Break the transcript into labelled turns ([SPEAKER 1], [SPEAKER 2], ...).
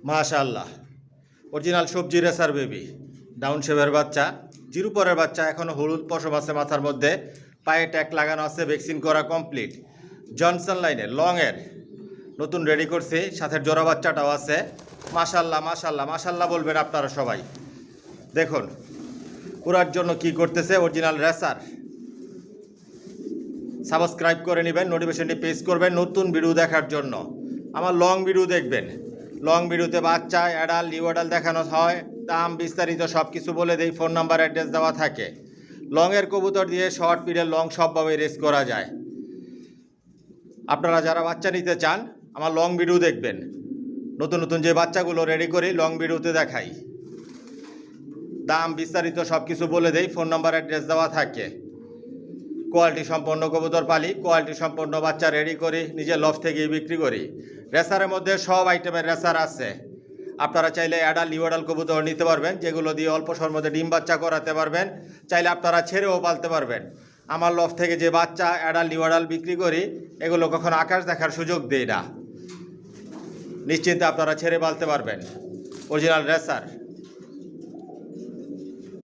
[SPEAKER 1] মাশাআল্লাহ, অরিজিনাল সবজি racer baby, down শেভের বাচ্চা, জিরো পরের বাচ্চা, এখনও হলুদ পশম আছে মাথার মধ্যে, পায়ে ট্যাগ লাগানো আছে, ভ্যাকসিন করা কমপ্লিট। জনসন লাইনের লংয়ের নতুন রেডি করছি, সাথে জোড়া বাচ্চাটাও আছে। মাশাআল্লাহ মাশাআল্লাহ মাশাআল্লাহ বলবেন আপনারা সবাই। দেখুন পুরার জন্য কি করতেছে, অরিজিনাল রেসার। সাবস্ক্রাইব করে নেবেন, নোটিফিকেশনটি প্রেস করবেন নতুন ভিডিও দেখার জন্য। আমার লং ভিডিও দেখবেন, লং ভিডিওতে বাচ্চা অ্যাডাল নিউ অ্যাডাল দেখানো হয়, দাম বিস্তারিত সব কিছু বলে দেই, ফোন নাম্বার অ্যাড্রেস দেওয়া থাকে। লংয়ের কবুতর দিয়ে শর্ট পিরিয়ড লং সবভাবে রেস করা যায়। আপনারা যারা বাচ্চা নিতে চান আমার লং ভিডিও দেখবেন, নতুন নতুন যে বাচ্চাগুলো রেডি করি লং ভিডিওতে দেখাই, দাম বিস্তারিত সব কিছু বলে দেই, ফোন নাম্বার অ্যাড্রেস দেওয়া থাকে। কোয়ালিটি সম্পন্ন কবুতর পালি, কোয়ালিটি সম্পন্ন বাচ্চা রেডি করি, নিজের লফ থেকেই বিক্রি করি। রেসারের মধ্যে সব আইটেমের রেসার আছে। আপনারা চাইলে অ্যাডাল নিউ অ্যাডাল কবুতর নিতে পারবেন, যেগুলো দিয়ে অল্প সময়ের মধ্যে ডিম বাচ্চা করাতে পারবেন। চাইলে আপনারা ছেড়েও পালতে পারবেন। আমার লফ থেকে যে বাচ্চা অ্যাডাল নিউ অ্যাডাল বিক্রি করি, এগুলো কখনো আকাশ দেখার সুযোগ দেই না, নিশ্চিন্তে আপনারা ছেড়ে পালতে পারবেন। Original racer.